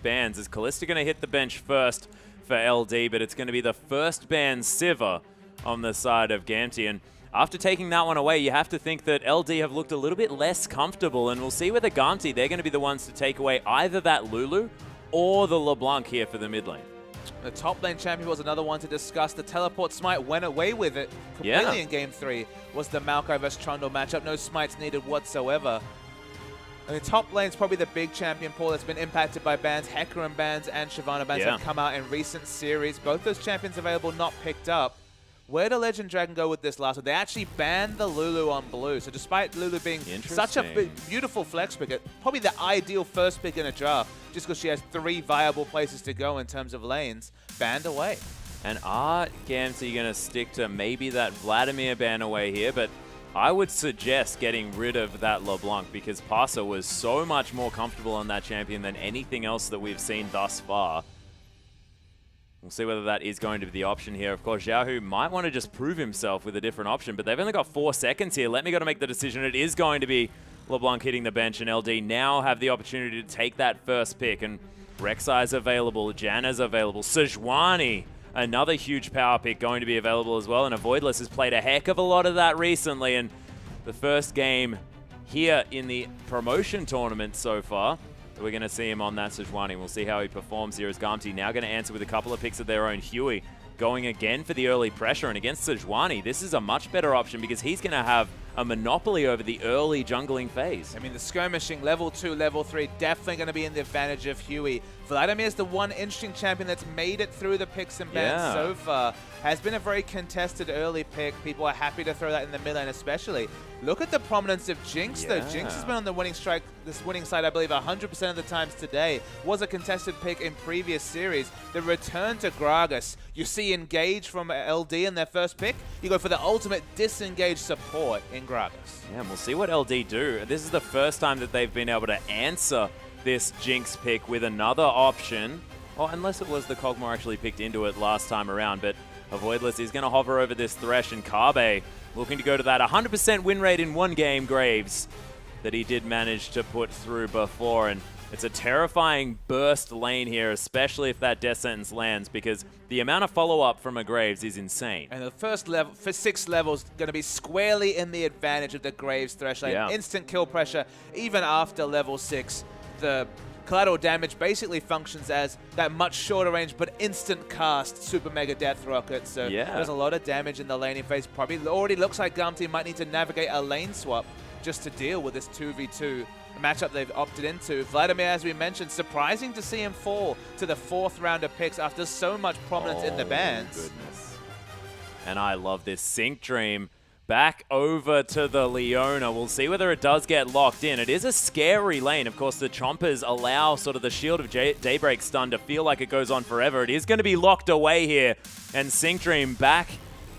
bans. Is Kalista going to hit the bench first for LD, but it's going to be the first ban Sivir on the side of Gamtee. And after taking that one away, you have to think that LD have looked a little bit less comfortable, and we'll see whether Gamtee, they're going to be the ones to take away either that Lulu or the LeBlanc here for the mid lane. The top lane champion was another one to discuss. The teleport smite went away with it completely in Game 3. Was the Maokai vs Trundle matchup. No smites needed whatsoever. I mean, top lane's probably the big champion pool that's been impacted by bans. Hecarim bans and Shyvana bans have come out in recent series. Both those champions available, not picked up. Where did Legend Dragon go with this last one? They actually banned the Lulu on blue. So despite Lulu being such a beautiful flex pick, probably the ideal first pick in a draft, just because she has 3 viable places to go in terms of lanes, banned away. And are Gamtee going to stick to maybe that Vladimir ban away here? But I would suggest getting rid of that LeBlanc, because Parsa was so much more comfortable on that champion than anything else that we've seen thus far. We'll see whether that is going to be the option here. Of course, Xiaohu might want to just prove himself with a different option, but they've only got 4 seconds here. Let me go to make the decision. It is going to be LeBlanc hitting the bench, and LD now have the opportunity to take that first pick. And Rek'Sai's available, Janna's available, Sejuani, another huge power pick going to be available as well. And Avoidless has played a heck of a lot of that recently. And the first game here in the promotion tournament so far, we're going to see him on that Sejuani. We'll see how he performs here as Gamtee now going to answer with a couple of picks of their own. Huey going again for the early pressure, and against Sejuani, this is a much better option because he's going to have a monopoly over the early jungling phase. I mean, the skirmishing, level 2, level 3, definitely going to be in the advantage of Huey. Vladimir is the one interesting champion that's made it through the picks and bans so far. Has been a very contested early pick. People are happy to throw that in the mid lane especially. Look at the prominence of Jinx though. Jinx has been on the winning side, I believe, 100% of the times today. Was a contested pick in previous series. The return to Gragas. You see engage from LD in their first pick. You go for the ultimate disengage support in Gragas. Yeah, and we'll see what LD do. This is the first time that they've been able to answer this Jinx pick with another option. Well, unless it was the Kog'Maw actually picked into it last time around, but Avoidless is going to hover over this Thresh, and Kabe looking to go to that 100% win rate in one game, Graves, that he did manage to put through before. And it's a terrifying burst lane here, especially if that death sentence lands, because the amount of follow-up from a Graves is insane. And the first level, for 6 levels, going to be squarely in the advantage of the Graves Thresh lane. Instant kill pressure, even after level 6. The collateral damage basically functions as that much shorter range but instant cast super mega death rocket. So there's a lot of damage in the laning phase. Probably already looks like Gamtee might need to navigate a lane swap just to deal with this 2v2 matchup they've opted into. Vladimir, as we mentioned, surprising to see him fall to the 4th round of picks after so much prominence in the bans. Goodness. And I love this Sync Dream. Back over to the Leona. We'll see whether it does get locked in. It is a scary lane. Of course, the Chompers allow sort of the Shield of Daybreak stun to feel like it goes on forever. It is going to be locked away here. And Sync Dream back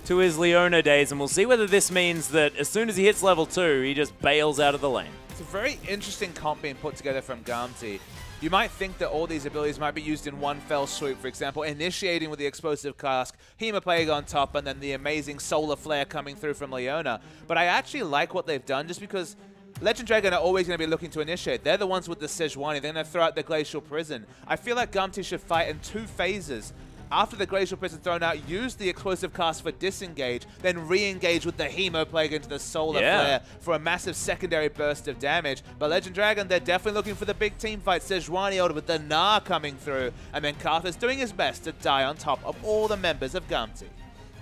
to his Leona days. And we'll see whether this means that as soon as he hits level 2, he just bails out of the lane. It's a very interesting comp being put together from Gamtee. You might think that all these abilities might be used in one fell swoop. For example, initiating with the Explosive Cask, Hemoplague on top, and then the amazing Solar Flare coming through from Leona. But I actually like what they've done just because Legend Dragon are always going to be looking to initiate. They're the ones with the Sejuani. They're going to throw out the Glacial Prison. I feel like Gamtee should fight in 2 phases. After the Glacial Prison thrown out, use the Explosive Cast for disengage, then re-engage with the Hemoplague into the Solar Flare for a massive secondary burst of damage. But Legend Dragon, they're definitely looking for the big team fight. Sejuani with the Gnar coming through, and then Karthus doing his best to die on top of all the members of Gamtee.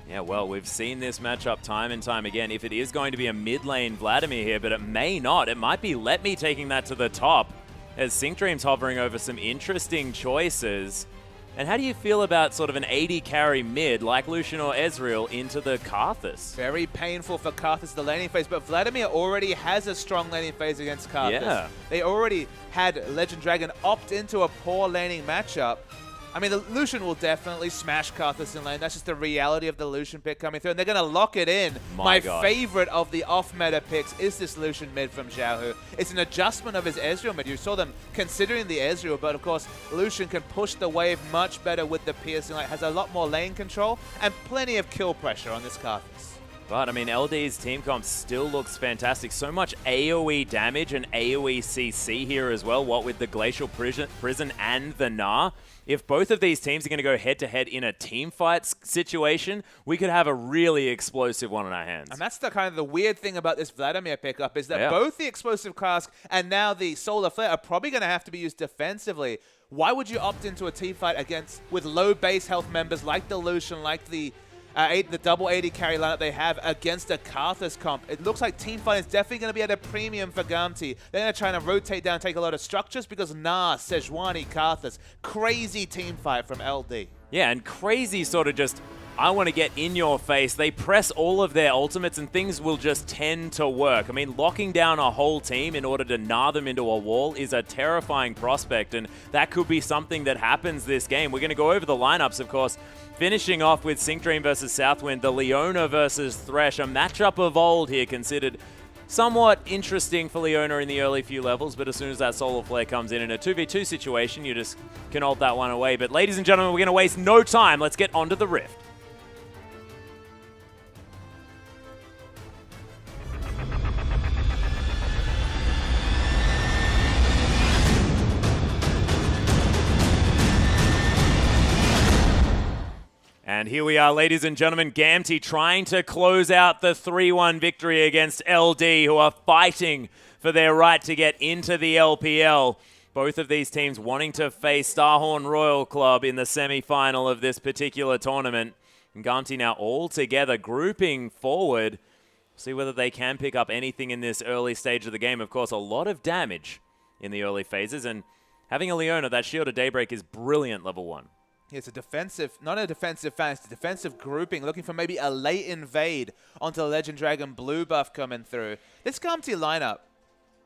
Yeah, well, we've seen this matchup time and time again. If it is going to be a mid-lane Vladimir here, but it may not. It might be Let Me taking that to the top, as Sync Dream's hovering over some interesting choices. And how do you feel about sort of an 80 carry mid like Lucian or Ezreal into the Karthus? Very painful for Karthus, the laning phase, but Vladimir already has a strong laning phase against Karthus. They already had Legend Dragon opt into a poor laning matchup. I mean, the Lucian will definitely smash Karthus in lane. That's just the reality of the Lucian pick coming through. And they're going to lock it in. My favorite of the off-meta picks is this Lucian mid from Xiaohu. It's an adjustment of his Ezreal mid. You saw them considering the Ezreal, but of course, Lucian can push the wave much better with the piercing light. Has a lot more lane control and plenty of kill pressure on this Karthus. But, I mean, LD's team comp still looks fantastic. So much AoE damage and AoE CC here as well, what with the Glacial Prison and the Gnar. If both of these teams are going to go head-to-head in a team fight situation, we could have a really explosive one on our hands. And that's the kind of the weird thing about this Vladimir pickup is that both the Explosive Cask and now the Solar Flare are probably going to have to be used defensively. Why would you opt into a team fight with low base health members like the Lucian, like the double 80 carry lineup they have against a Karthus comp? It looks like teamfight is definitely going to be at a premium for Gamtee. They're going to try and rotate down, take a lot of structures because Gnar, Sejuani, Karthus, crazy teamfight from LD. Yeah, and crazy sort of just, I want to get in your face. They press all of their ultimates and things will just tend to work. I mean, locking down a whole team in order to gnar them into a wall is a terrifying prospect, and that could be something that happens this game. We're going to go over the lineups, of course, finishing off with Syncdream versus Southwind, the Leona versus Thresh, a matchup of old here, considered somewhat interesting for Leona in the early few levels, but as soon as that Solar Flare comes in a 2v2 situation, you just can ult that one away. But ladies and gentlemen, we're going to waste no time. Let's get onto the Rift. And here we are, ladies and gentlemen, Gamtee trying to close out the 3-1 victory against LD, who are fighting for their right to get into the LPL. Both of these teams wanting to face Starhorn Royal Club in the semi-final of this particular tournament. And Gamtee now all together, grouping forward. See whether they can pick up anything in this early stage of the game. Of course, a lot of damage in the early phases. And having a Leona, that Shield of Daybreak is brilliant level 1. It's a defensive, not a defensive fan, it's a defensive grouping, looking for maybe a late invade onto the Legend Dragon blue buff coming through. This Gamtee lineup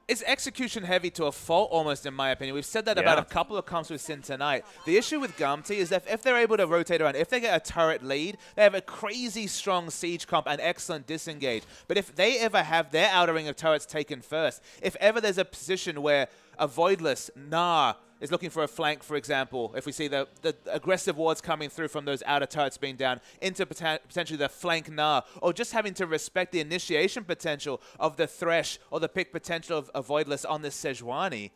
is execution heavy to a fault almost, in my opinion. We've said that about a couple of comps we've seen tonight. The issue with Gamtee is that if they're able to rotate around, if they get a turret lead, they have a crazy strong siege comp and excellent disengage. But if they ever have their outer ring of turrets taken first, if ever there's a position where a Voidless, Gnar, is looking for a flank, for example, if we see the aggressive wards coming through from those outer turrets being down into potentially the flank Gnar, or just having to respect the initiation potential of the Thresh or the pick potential of a Voidless on this Sejuani,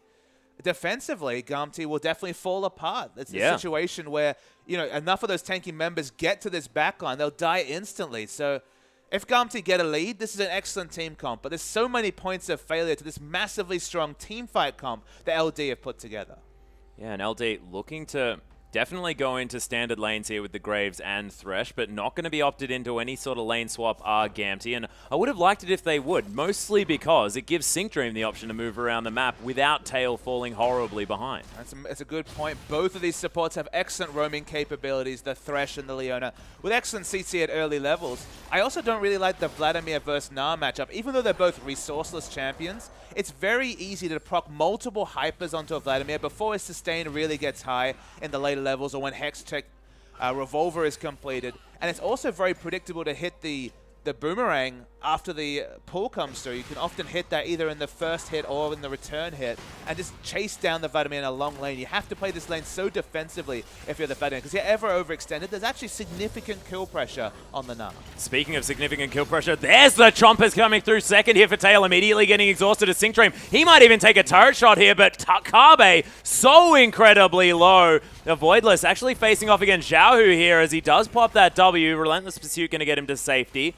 defensively, Gamtee will definitely fall apart. It's a situation where, you know, enough of those tanking members get to this backline, they'll die instantly. So if Gamtee get a lead, this is an excellent team comp, but there's so many points of failure to this massively strong team fight comp that LD have put together. Yeah, and LD looking to definitely go into standard lanes here with the Graves and Thresh, but not going to be opted into any sort of lane swap are Gamtee. And I would have liked it if they would, mostly because it gives Syncdream the option to move around the map without Tail falling horribly behind. That's a good point. Both of these supports have excellent roaming capabilities, the Thresh and the Leona, with excellent CC at early levels. I also don't really like the Vladimir versus Gnar matchup. Even though they're both resourceless champions, it's very easy to proc multiple hypers onto a Vladimir before his sustain really gets high in the later levels or when Hex Check Revolver is completed. And it's also very predictable to hit the boomerang after the pull comes through. You can often hit that either in the first hit or in the return hit and just chase down the Vladimir in a long lane. You have to play this lane so defensively if you're the Vladimir, because you're ever overextended. There's actually significant kill pressure on the Gnar. Speaking of significant kill pressure, there's the Chompers coming through second here for Tail, immediately getting exhausted as Syncdream. He might even take a turret shot here, but Kabe so incredibly low. The Voidless actually facing off against Xiaohu here as he does pop that W. Relentless Pursuit going to get him to safety.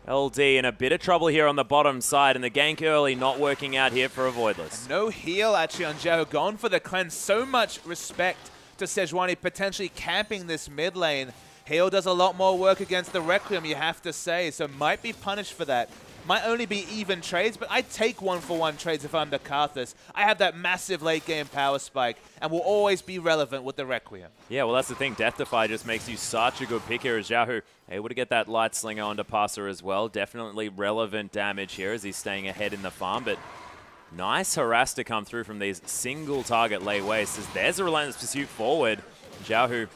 LD in a bit of trouble here on the bottom side, and the gank early not working out here for a Voidless. And no heal actually on Xiaohu, gone for the cleanse. So much respect to Sejuani potentially camping this mid lane. Heal does a lot more work against the Requiem, you have to say, so might be punished for that. Might only be even trades, but I'd take 1-for-1 trades if I'm the Karthus. I have that massive late game power spike and will always be relevant with the Requiem. Yeah, well, that's the thing. Death Defy just makes you such a good pick here as Xiaohu able to get that Light Slinger onto Passer as well. Definitely relevant damage here as he's staying ahead in the farm, but nice harass to come through from these single target lay wastes. There's a Relentless Pursuit forward. Xiaohu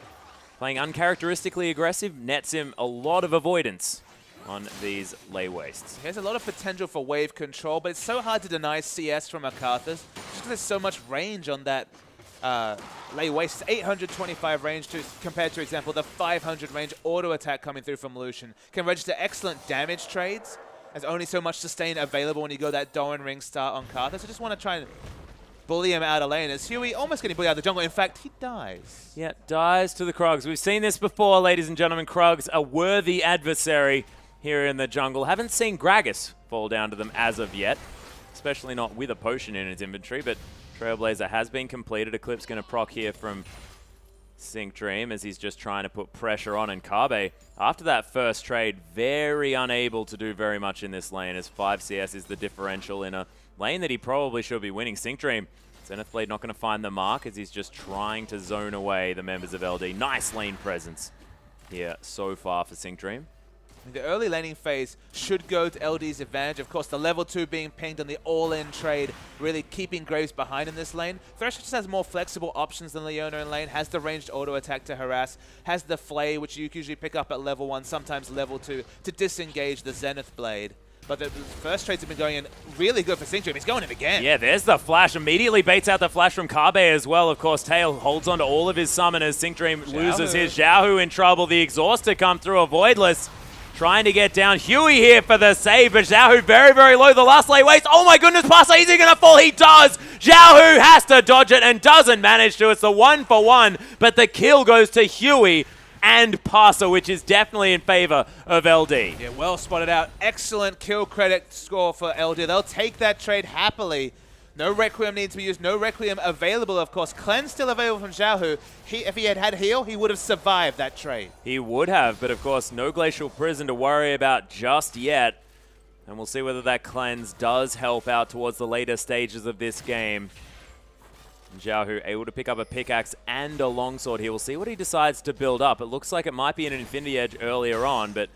playing uncharacteristically aggressive, nets him a lot of avoidance on these lay wastes. He has a lot of potential for wave control, but it's so hard to deny CS from a Karthus just because there's so much range on that lay waste. 825 range compared to, example, the 500 range auto attack coming through from Lucian. Can register excellent damage trades. There's only so much sustain available when you go that Doran Ring start on Karthus. So just want to try and bully him out of lane. As Huey almost getting bullied out of the jungle. In fact, he dies. Yeah, dies to the Krugs. We've seen this before, ladies and gentlemen. Krugs, a worthy adversary here in the jungle. Haven't seen Gragas fall down to them as of yet, especially not with a potion in his inventory, but Trailblazer has been completed. Eclipse going to proc here from Sync Dream as he's just trying to put pressure on, and Kabe, after that first trade, very unable to do very much in this lane, as 5 CS is the differential in a lane that he probably should be winning. Sync Dream, Zenith Blade not going to find the mark as he's just trying to zone away the members of LD. Nice lane presence here so far for Sync Dream. The early laning phase should go to LD's advantage. Of course, the level 2 being pinged on the all-in trade, really keeping Graves behind in this lane. Thresh just has more flexible options than Leona in lane, has the ranged auto attack to harass, has the Flay, which you usually pick up at level 1, sometimes level 2, to disengage the Zenith Blade. But the first trades have been going in really good for Sync Dream. He's going in again. Yeah, there's the flash. Immediately baits out the flash from Kabe as well. Of course, Tail holds on to all of his summoners. Sync Dream loses his Xiaohu in trouble. The exhaust to come through a Voidless. Trying to get down Huey here for the save, but Xiaohu very, very low. The last lay waste. Oh my goodness, Pasa, is he going to fall? He does. Xiaohu has to dodge it and doesn't manage to. It's the 1-for-1, but the kill goes to Huey and Pasa, which is definitely in favor of LD. Yeah, well spotted out. Excellent kill credit score for LD. They'll take that trade happily. No Requiem needs to be used. No Requiem available, of course. Cleanse still available from Xiaohu. If he had had heal, he would have survived that trade. He would have, but of course, no Glacial Prison to worry about just yet. And we'll see whether that cleanse does help out towards the later stages of this game. Xiaohu able to pick up a pickaxe and a longsword here. We'll see what he decides to build up. It looks like it might be an Infinity Edge earlier on, but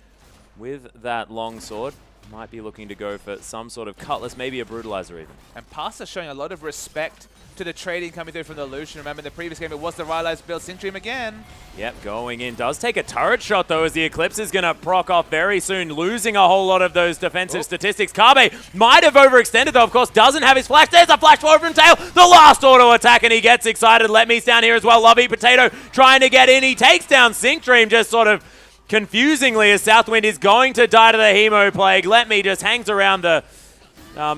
with that longsword, might be looking to go for some sort of cutlass, maybe a brutalizer even. And Pasa showing a lot of respect to the trading coming through from the Lucian. Remember in the previous game, it was the Rylai's build. Sync Dream again. Yep, going in. Does take a turret shot, though, as the Eclipse is going to proc off very soon, losing a whole lot of those defensive statistics. Kabe might have overextended, though, of course, doesn't have his flash. There's a flash forward from Tail. The last auto attack, and he gets excited. Lettme's down here as well. Lovey Potato trying to get in. He takes down Sync Dream, just sort of confusingly, as Southwind is going to die to the Hemo Plague. Letme just hangs around the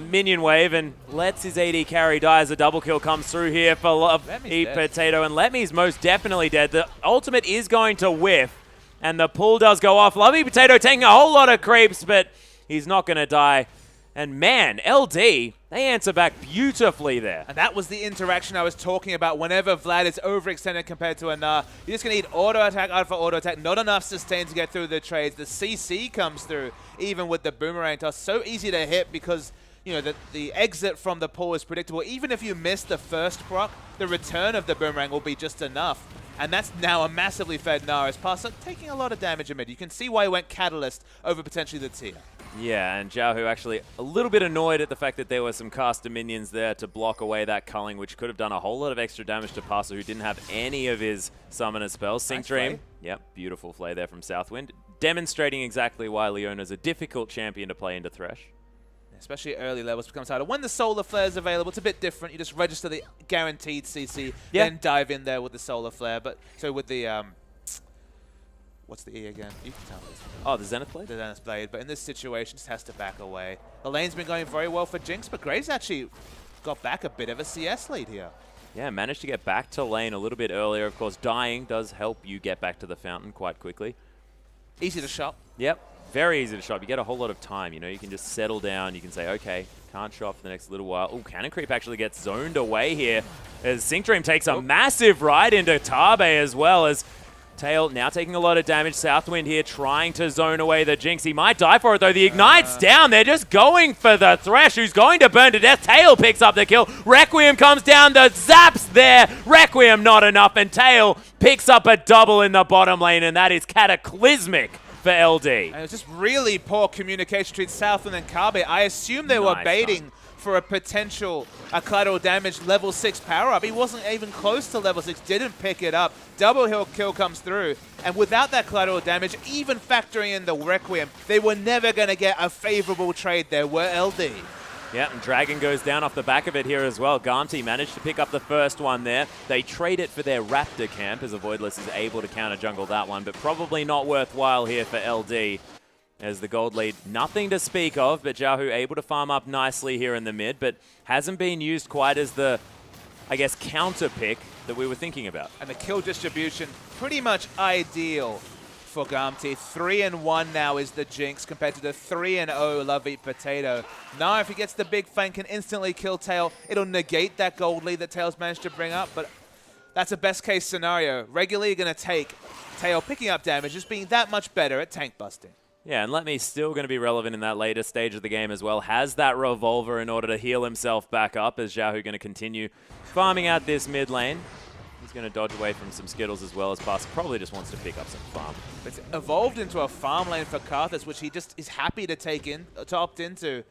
minion wave and lets his AD carry die as a double kill comes through here for Eat Potato. And Letme's most definitely dead. The ultimate is going to whiff, and the pull does go off. Lovey Potato taking a whole lot of creeps, but he's not going to die. And man, LD, they answer back beautifully there. And that was the interaction I was talking about. Whenever Vlad is overextended compared to Anar, you're just going to need auto attack after auto attack. Not enough sustain to get through the trades. The CC comes through, even with the boomerang toss. So easy to hit because, you know, the exit from the pull is predictable. Even if you miss the first proc, the return of the boomerang will be just enough. And that's now a massively fed Naris Pasa, taking a lot of damage amid. You can see why he went Catalyst over potentially the Tia. Yeah, and Xiaohu actually a little bit annoyed at the fact that there were some caster minions there to block away that culling, which could have done a whole lot of extra damage to Pasa, who didn't have any of his summoner spells. Sync Dream, yep, beautiful play there from Southwind, demonstrating exactly why Leona's a difficult champion to play into Thresh. Especially at early levels becomes harder. When the Solar Flare is available, it's a bit different. You just register the guaranteed CC, then dive in there with the Solar Flare. But so with the what's the E again? You can tell me. Oh, the Zenith Blade? The Zenith Blade. But in this situation, just has to back away. The lane's been going very well for Jinx, but Graves actually got back a bit of a CS lead here. Yeah, managed to get back to lane a little bit earlier. Of course, dying does help you get back to the fountain quite quickly. Easy to shop. Yep, very easy to shop. You get a whole lot of time, you know. You can just settle down. You can say, okay, can't shop for the next little while. Oh, Cannon Creep actually gets zoned away here as Sync Dream takes a massive ride into Tabe as well, as Tail now taking a lot of damage. Southwind here trying to zone away the Jinx. He might die for it, though. The Ignite's down. They're just going for the Thresh, who's going to burn to death. Tail picks up the kill. Requiem comes down. The zaps there. Requiem not enough, and Tail picks up a double in the bottom lane, and that is cataclysmic for LD. And it was just really poor communication between Southwind and Kabe. I assume they were baiting for a potential collateral damage level 6 power-up. He wasn't even close to level 6, didn't pick it up. Double hill kill comes through, and without that collateral damage, even factoring in the Requiem, they were never going to get a favorable trade there, were LD. Yeah, and Dragon goes down off the back of it here as well. Gamtee managed to pick up the first one there. They trade it for their Raptor camp as a Voidless is able to counter jungle that one, but probably not worthwhile here for LD as the gold lead. Nothing to speak of, but Xiaohu able to farm up nicely here in the mid, but hasn't been used quite as the, I guess, counter pick that we were thinking about. And the kill distribution pretty much ideal for Gamtee. 3-1 now is the Jinx compared to the 3-0 Love Eat Potato. Now if he gets the big fang, can instantly kill Tail. It'll negate that gold lead that Tail's managed to bring up, but that's a best case scenario. Regularly you're going to take Tail picking up damage, just being that much better at tank busting. Yeah, and Letme's still going to be relevant in that later stage of the game as well. Has that revolver in order to heal himself back up as Xiaohu going to continue farming out this mid lane. He's going to dodge away from some Skittles as well as Pass. Probably just wants to pick up some farm. It's evolved into a farm lane for Karthus, which he just is happy to opt into.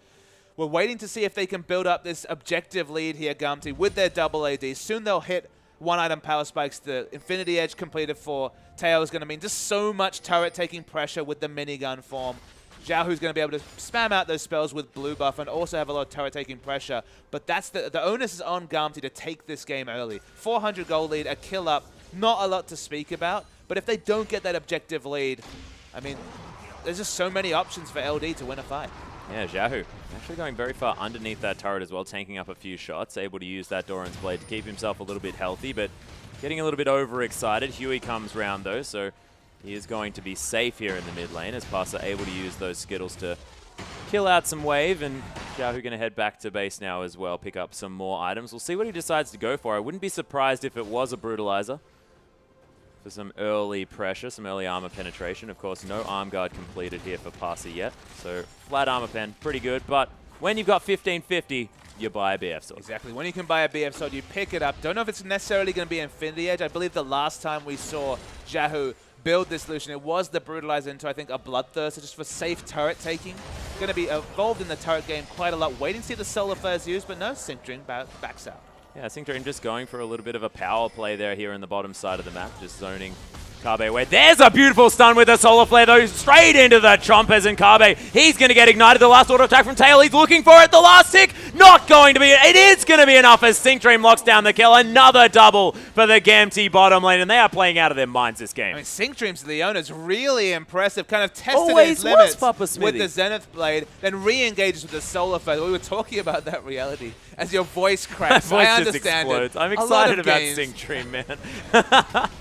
We're waiting to see if they can build up this objective lead here, Gamtee, with their double AD. Soon they'll hit one-item power spikes. The Infinity Edge completed for Teo is going to mean just so much turret taking pressure with the minigun form. Xiaohu's going to be able to spam out those spells with blue buff and also have a lot of turret taking pressure. But that's the onus is on Gamtee to take this game early. 400 gold lead, a kill up, not a lot to speak about. But if they don't get that objective lead, I mean, there's just so many options for LD to win a fight. Yeah, Xiaohu actually going very far underneath that turret as well, tanking up a few shots, able to use that Doran's Blade to keep himself a little bit healthy, but getting a little bit overexcited. Huey comes round though, so he is going to be safe here in the mid lane as Pasa able to use those Skittles to kill out some wave, and Xiaohu going to head back to base now as well, pick up some more items. We'll see what he decides to go for. I wouldn't be surprised if it was a Brutalizer for some early pressure, some early armor penetration. Of course, no arm guard completed here for Pasa yet, so flat armor pen, pretty good, but when you've got 1550, you buy a BF sword. Exactly. When you can buy a BF sword, you pick it up. Don't know if it's necessarily going to be Infinity Edge. I believe the last time we saw Xiaohu build this solution, it was the Brutalizer into, I think, a Bloodthirster just for safe turret taking. Going to be involved in the turret game quite a lot. Waiting to see the Solar Flares used, but no, Sync Dream backs out. Yeah, Sync Dream just going for a little bit of a power play there here in the bottom side of the map, just zoning Kabe away. There's a beautiful stun with a Solar Flare, though, straight into the Chompers, and Kabe, he's going to get ignited. The last auto attack from Tail, he's looking for it. The last tick, not going to be it. It is going to be enough as Sync Dream locks down the kill. Another double for the Gamtee bottom lane, and they are playing out of their minds this game. I mean, Sync Dream's Leona's really impressive, kind of tested his limits with the Zenith Blade, then re-engages with the Solar Flare. We were talking about that reality as your voice cracks. My voice I understand just explodes. it. I'm excited about Sync Dream, man.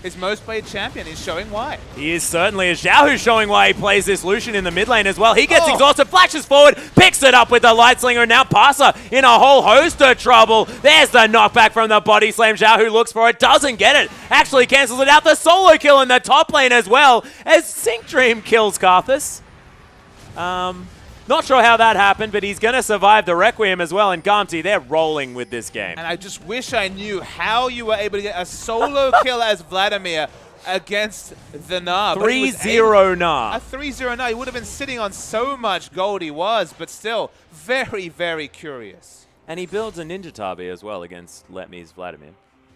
His most played champion. He's showing why. He is certainly. As Xiaohu's showing why he plays this Lucian in the mid lane as well. He gets exhausted, flashes forward, picks it up with the Light Slinger, and now Pasa in a whole host of trouble. There's the knockback from the body slam. Xiaohu looks for it, doesn't get it. Actually cancels it out. The solo kill in the top lane as well as Sync Dream kills Karthus. Not sure how that happened, but he's going to survive the Requiem as well. And Gamtee, they're rolling with this game. And I just wish I knew how you were able to get a solo kill as Vladimir against the Gnar. 3-0 Gnar. A 3-0 Gnar. He would have been sitting on so much gold he was, but still very, very curious. And he builds a Ninja Tabi as well against Letme's Vladimir.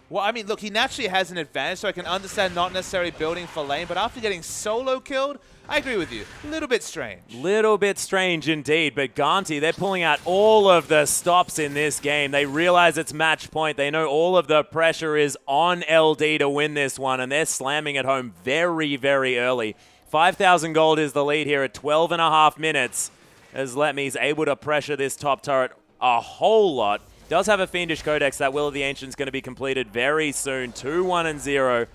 Well, I mean, look, he naturally has an advantage, so I can understand not necessarily building for lane, but after getting solo killed, I agree with you. A little bit strange. Little bit strange indeed, but Gamtee, they're pulling out all of the stops in this game. They realize it's match point. They know all of the pressure is on LD to win this one, and they're slamming it home very, very early. 5,000 gold is the lead here at 12.5 minutes as Letme's able to pressure this top turret a whole lot. Does have a Fiendish Codex. That Will of the Ancients going to be completed very soon. 2-1-0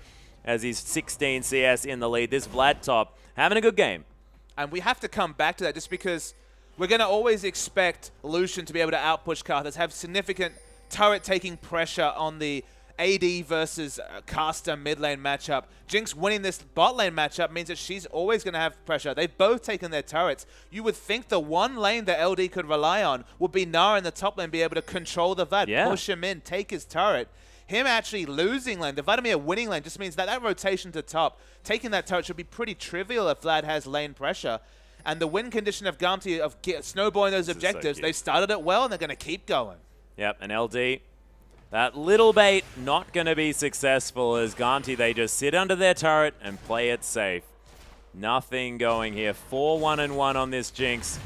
as he's 16 CS in the lead. This Vlad top having a good game. And we have to come back to that just because we're going to always expect Lucian to be able to outpush Karthus, have significant turret-taking pressure on the AD versus caster mid lane matchup. Jinx winning this bot lane matchup means that she's always going to have pressure. They've both taken their turrets. You would think the one lane that LD could rely on would be Gnar in the top lane, be able to control the Vlad, push him in, take his turret. Him actually losing lane, the Vladimir winning lane, just means that that rotation to top, taking that turret should be pretty trivial if Vlad has lane pressure. And the win condition of Gamtee of snowballing those objectives, they started it well and they're going to keep going. Yep, and LD, that little bait not going to be successful as Gamtee, they just sit under their turret and play it safe. Nothing going here. 4-1-1 on this Jinx.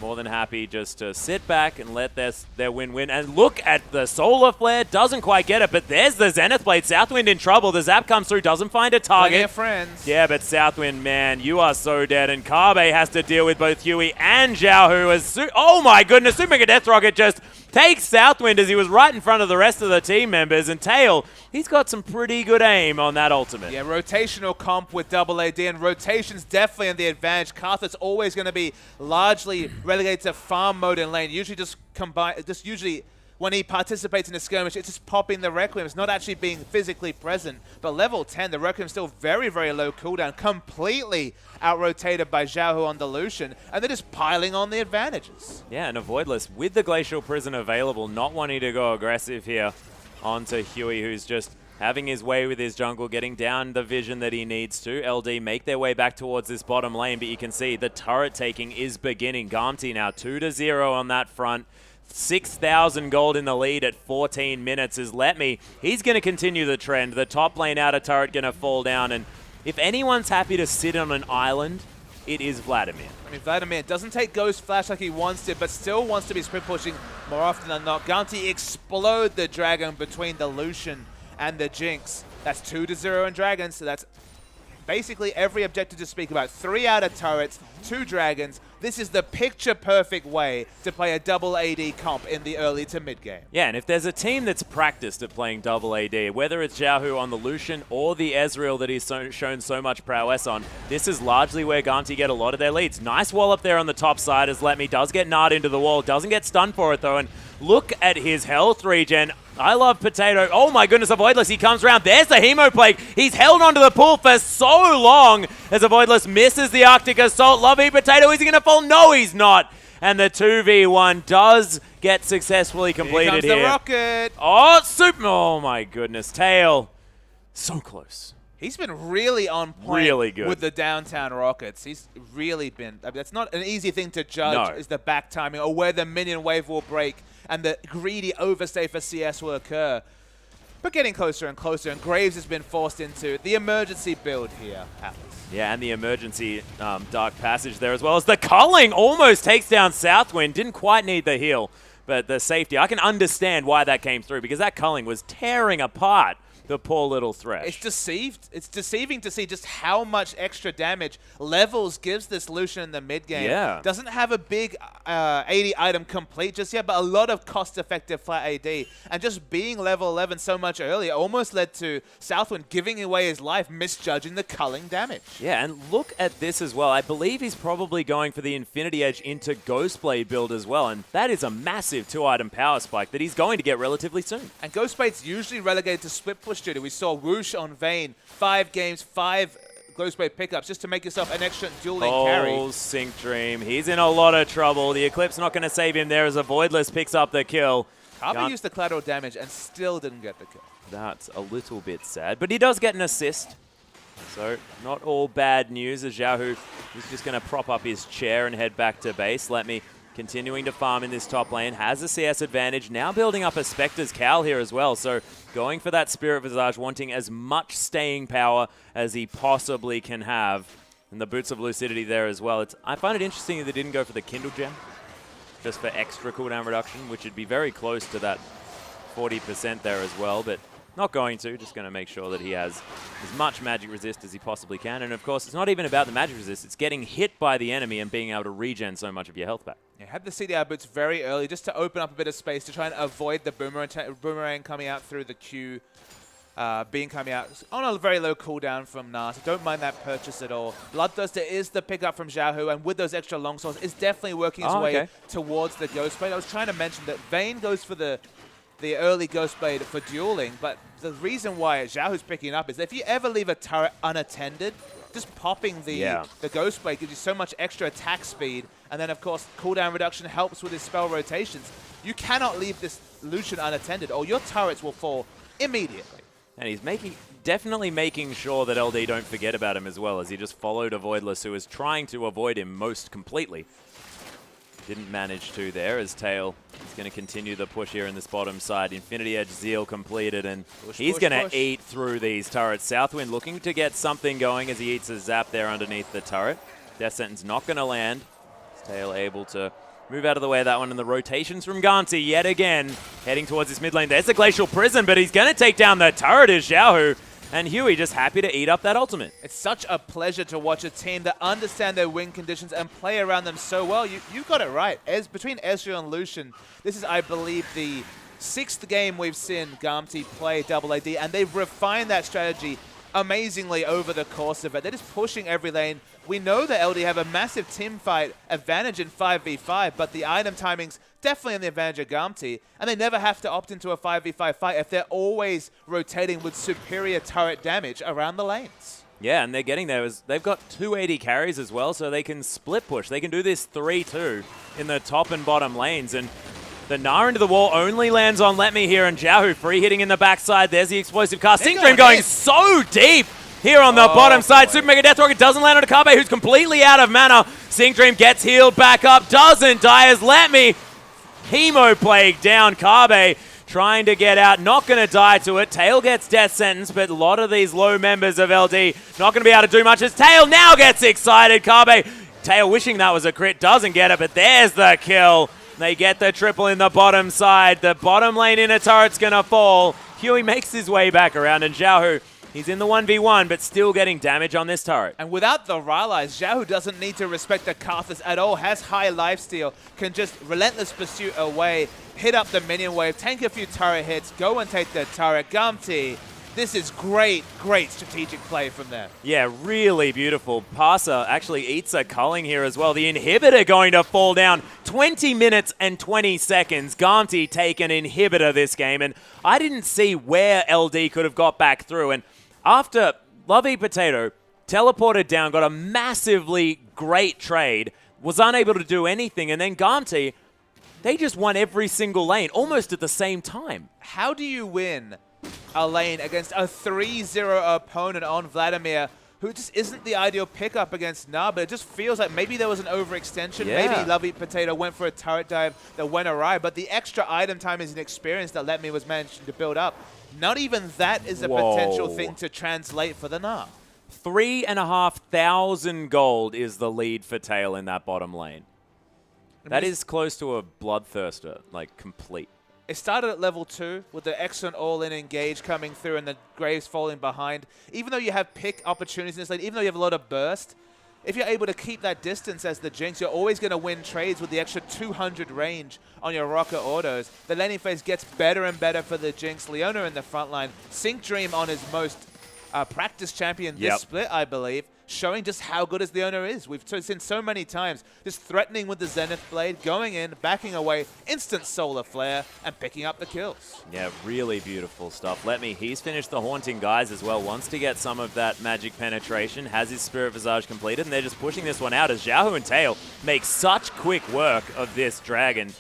more than happy just to sit back and let their win. And look at the Solar Flare. Doesn't quite get it, but there's the Zenith Blade. Southwind in trouble. The Zap comes through, doesn't find a target. Plenty of friends. Yeah, but Southwind, man, you are so dead. And Kabe has to deal with both Huey and Xiaohu as oh my goodness, Super Mega Death Rocket just takes Southwind as he was right in front of the rest of the team members. And Tail, he's got some pretty good aim on that ultimate. Yeah, rotational comp with double AD, and rotation's definitely in the advantage. Karthus always going to be largely relegated to farm mode in lane. Usually usually when he participates in a skirmish, it's just popping the Requiem. It's not actually being physically present. But level 10, the Requiem's still very, very low cooldown, completely out-rotated by Xiaohu on the Lucian, and they're just piling on the advantages. Yeah, and Avoidless with the Glacial Prison available, not wanting to go aggressive here onto Huey, who's just having his way with his jungle, getting down the vision that he needs to. LD make their way back towards this bottom lane, but you can see the turret taking is beginning. Gamtee now 2-0 on that front. 6,000 gold in the lead at 14 minutes is Letme. He's going to continue the trend. The top lane outer turret going to fall down, and if anyone's happy to sit on an island, it is Vladimir. I mean, Vladimir doesn't take Ghost Flash like he wants to, but still wants to be sprint pushing more often than not. Gamtee explode the Dragon between the Lucian and the Jinx. That's 2-0 in Dragons, so that's basically every objective to speak about. 3 outer turrets, 2 Dragons. This is the picture-perfect way to play a double AD comp in the early to mid-game. Yeah, and if there's a team that's practiced at playing double AD, whether it's Xiaohu on the Lucian or the Ezreal that he's shown so much prowess on, this is largely where Gamtee get a lot of their leads. Nice wall up there on the top side as Letme does get gnarred into the wall, doesn't get stunned for it though, and look at his health regen. I love Potato. Oh my goodness, Avoidless, he comes around. There's the Hemoplague. He's held onto the pool for so long as Avoidless misses the Arctic Assault. Lovey Potato, is he going to fall? No, he's not. And the 2v1 does get successfully completed here. Here comes the rocket. Oh, super. Oh my goodness. Tail. So close. He's been really on point really good with the downtown rockets. He's really been... I mean, that's not an easy thing to judge, is the back timing or where the minion wave will break and the greedy overstay for CS will occur. But getting closer and closer, and Graves has been forced into the emergency build here, Atlas. Yeah, and the emergency Dark Passage there as well as the Culling almost takes down Southwind. Didn't quite need the heal, but the safety. I can understand why that came through because that Culling was tearing apart the poor little Thresh. It's deceived. It's deceiving to see just how much extra damage Levels gives this Lucian in the mid game. Yeah. Doesn't have a big 80 item complete just yet, but a lot of cost-effective flat AD. And just being level 11 so much earlier almost led to Southwind giving away his life, misjudging the culling damage. Yeah, and look at this as well. I believe he's probably going for the Infinity Edge into Ghostblade build as well, and that is a massive 2-item power spike that he's going to get relatively soon. And Ghostblade's usually relegated to split push duty. We saw Whoosh on Vayne, 5 games, 5 Ghostblade pickups just to make yourself an extra dual lane carry. Oh, Sync Dream. He's in a lot of trouble. The Eclipse not going to save him there as Avoidless picks up the kill. Kabe used the collateral damage and still didn't get the kill. That's a little bit sad, but he does get an assist. So not all bad news as Xiaohu is just going to prop up his chair and head back to base. Letme continuing to farm in this top lane, has a CS advantage, now building up a Spectre's Cowl here as well. So going for that Spirit Visage, wanting as much staying power as he possibly can have. And the Boots of Lucidity there as well. I find it interesting that they didn't go for the Kindle Gem, just for extra cooldown reduction, which would be very close to that 40% there as well, but not going to, just going to make sure that he has as much magic resist as he possibly can. And of course, it's not even about the magic resist, it's getting hit by the enemy and being able to regen so much of your health back. Yeah, had the CDR boots very early just to open up a bit of space to try and avoid the boomerang coming out through the Q, being coming out on a very low cooldown from Nas. I don't mind that purchase at all. Bloodthirster is the pickup from Xiaohu, and with those extra longswords, is definitely working his way towards the Ghostblade. I was trying to mention that Vayne goes for the early Ghostblade for dueling, but the reason why Xiaohu's picking it up is that if you ever leave a turret unattended, just popping the Ghostblade gives you so much extra attack speed, and then of course cooldown reduction helps with his spell rotations. You cannot leave this Lucian unattended or your turrets will fall immediately. And he's definitely making sure that LD don't forget about him as well, as he just followed a Voidless who was trying to avoid him most completely. Didn't manage to there as Tail is going to continue the push here in this bottom side. Infinity Edge Zeal completed, and he's going to eat through these turrets. Southwind looking to get something going as he eats a zap there underneath the turret. Death Sentence not going to land. Tail able to Move out of the way of that one, and the rotations from Gamtee yet again, heading towards this mid lane. There's the Glacial Prison, but he's going to take down the turret as Xiaohu. And Huey just happy to eat up that ultimate. It's such a pleasure to watch a team that understand their win conditions and play around them so well. You got it right. Between Ezreal and Lucian, this is, I believe, the 6th game we've seen Gamtee play double AD, and they've refined that strategy amazingly over the course of it. They're just pushing every lane. We know that LD have a massive teamfight advantage in 5v5, but the item timing's definitely in the advantage of Gamtee, and they never have to opt into a 5v5 fight if they're always rotating with superior turret damage around the lanes. Yeah, and they're getting there. They've got 280 carries as well, so they can split push. They can do this 3-2 in the top and bottom lanes, and the Gnar into the wall only lands on Let Me here, and Xiaohu free hitting in the backside. There's the explosive cast. Singdream going so deep here on the bottom side. Super Mega Death Rocket doesn't land on Akabe, who's completely out of mana. Singdream gets healed back up, doesn't die as Let Me. Hemo Plague down. Kabe trying to get out, not going to die to it. Tail gets death sentence, but a lot of these low members of LD not going to be able to do much as Tail now gets excited. Kabe, Tail wishing that was a crit, doesn't get it, but there's the kill. They get the triple in the bottom side. The bottom lane inner turret's going to fall. Huey makes his way back around, and Xiaohu, he's in the 1v1, but still getting damage on this turret. And without the Rylai's, Xiaohu doesn't need to respect the Karthus at all, has high lifesteal, can just relentless pursuit away, hit up the minion wave, tank a few turret hits, go and take the turret. Gamtee, this is great, great strategic play from them. Yeah, really beautiful. Passer actually eats a culling here as well. The inhibitor going to fall down. 20 minutes and 20 seconds. Gamtee take an inhibitor this game, and I didn't see where LD could have got back through. And after Lovey Potato teleported down, got a massively great trade, was unable to do anything, and then Gamtee, they just won every single lane almost at the same time. How do you win a lane against a 3-0 opponent on Vladimir, who just isn't the ideal pickup against Gnar, but it just feels like maybe there was an overextension. Yeah. Maybe Lovey Potato went for a turret dive that went awry, but the extra item time is an experience that Let Me was managing to build up. Not even that is a potential thing to translate for the Gnar. 3,500 gold is the lead for Tail in that bottom lane. That is close to a Bloodthirster, like complete. It started at level 2 with the excellent all-in engage coming through and the Graves falling behind. Even though you have pick opportunities in this lane, even though you have a lot of burst, if you're able to keep that distance as the Jinx, you're always going to win trades with the extra 200 range on your rocket autos. The laning phase gets better and better for the Jinx. Leona in the front line. Singdream on his most practice champion this split, I believe, showing just how good as Leona is. We've seen so many times, just threatening with the Zenith Blade, going in, backing away, instant solar flare, and picking up the kills. Yeah, really beautiful stuff. Let Me, he's finished the Haunting Guise as well, wants to get some of that magic penetration, has his Spirit Visage completed, and they're just pushing this one out as Xiaohu and Tail make such quick work of this dragon.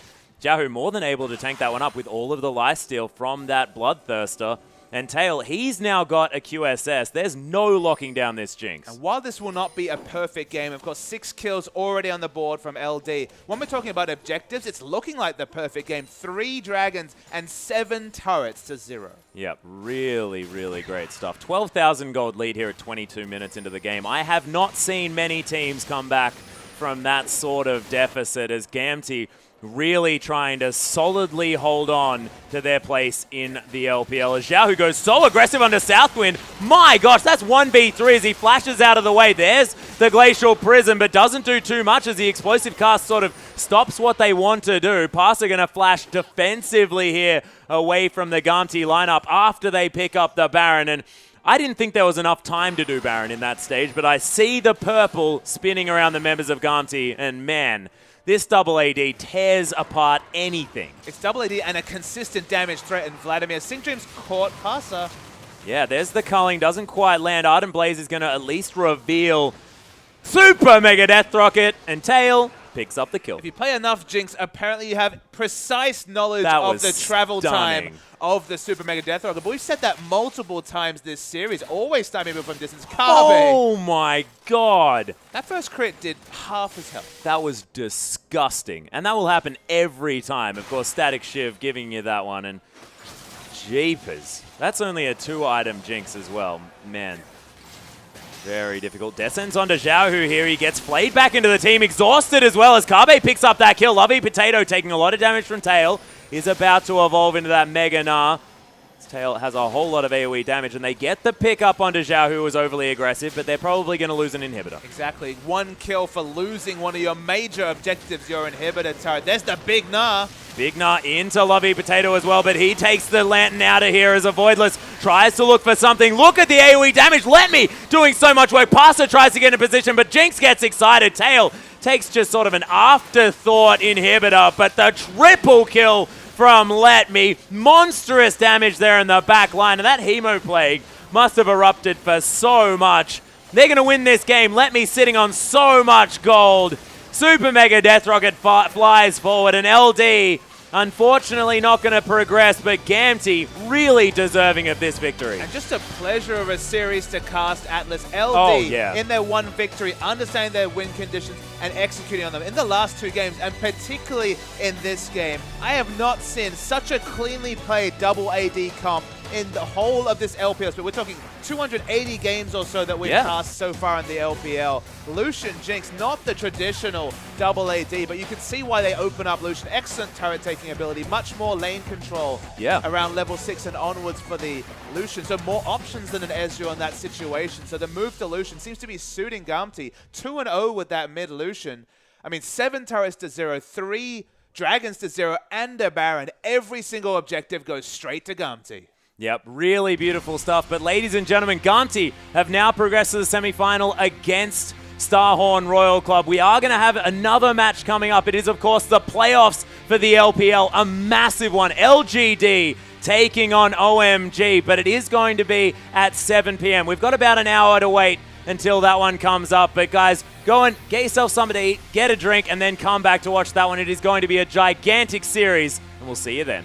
Xiaohu more than able to tank that one up with all of the lifesteal from that Bloodthirster. And Tail, he's now got a QSS. There's no locking down this Jinx. And while this will not be a perfect game, of course, 6 kills already on the board from LD. When we're talking about objectives, it's looking like the perfect game. 3 dragons and 7 turrets to 0. Yep, really, really great stuff. 12,000 gold lead here at 22 minutes into the game. I have not seen many teams come back from that sort of deficit as Gamtee really trying to solidly hold on to their place in the LPL. As Xiaohu goes so aggressive under Southwind. My gosh, that's 1v3 as he flashes out of the way. There's the Glacial Prison, but doesn't do too much as the explosive cast sort of stops what they want to do. Passer going to flash defensively here away from the Gamtee lineup after they pick up the Baron. And I didn't think there was enough time to do Baron in that stage, but I see the purple spinning around the members of Gamtee, and man, this double AD tears apart anything. It's double AD and a consistent damage threat in Vladimir. Singdream's caught Passer. Yeah, there's the culling. Doesn't quite land. Ardent Blaze is going to at least reveal Super Mega Death Rocket, and Tail picks up the kill. If you play enough Jinx, apparently you have precise knowledge of the travel time of the Super Mega Death Rocket. But we've said that multiple times this series. Always timing people from distance. Kabe. Oh my god. That first crit did half his health. That was disgusting. And that will happen every time. Of course, Static Shiv giving you that one. And jeepers. That's only a 2-item Jinx as well. Man. Very difficult. Descends onto Xiaohu here. He gets flayed back into the team, exhausted as well as Kabe picks up that kill. Lovey Potato taking a lot of damage from Tail. Is about to evolve into that Mega Gnar. Tail has a whole lot of AoE damage, and they get the pick up onto Xiao, who was overly aggressive, but they're probably going to lose an inhibitor. Exactly. 1 kill for losing one of your major objectives, your inhibitor turret. There's the Big Gnar. Big Gnar into Lovey Potato as well, but he takes the Lantern out of here as a Voidless tries to look for something. Look at the AoE damage. Let me doing so much work. Pasa tries to get in position, but Jinx gets excited. Tail takes just sort of an afterthought inhibitor, but the triple kill from Let Me. Monstrous damage there in the back line, and that Hemo Plague must have erupted for so much. They're going to win this game. Let Me sitting on so much gold. Super Mega Death Rocket flies forward, and LD unfortunately not going to progress, but Gamtee really deserving of this victory. And just a pleasure of a series to cast Atlas. LD in their one victory, understanding their win conditions and executing on them. In the last 2 games, and particularly in this game, I have not seen such a cleanly played double AD comp in the whole of this LPL. But we're talking 280 games or so that we've cast so far in the LPL. Lucian, Jinx, not the traditional double AD, but you can see why they open up Lucian. Excellent turret taking ability, much more lane control around level 6 and onwards for the Lucian. So more options than an Ezreal in that situation. So the move to Lucian seems to be suiting Gamtee. 2-0 with that mid Lucian. I mean, 7 turrets to 0, 3 dragons to 0, and a Baron. Every single objective goes straight to Gamtee. Yep, really beautiful stuff. But ladies and gentlemen, Gamtee have now progressed to the semi-final against Starhorn Royal Club. We are going to have another match coming up. It is, of course, the playoffs for the LPL, a massive one. LGD taking on OMG, but it is going to be at 7 p.m. We've got about an hour to wait until that one comes up. But guys, go and get yourself something to eat, get a drink, and then come back to watch that one. It is going to be a gigantic series, and we'll see you then.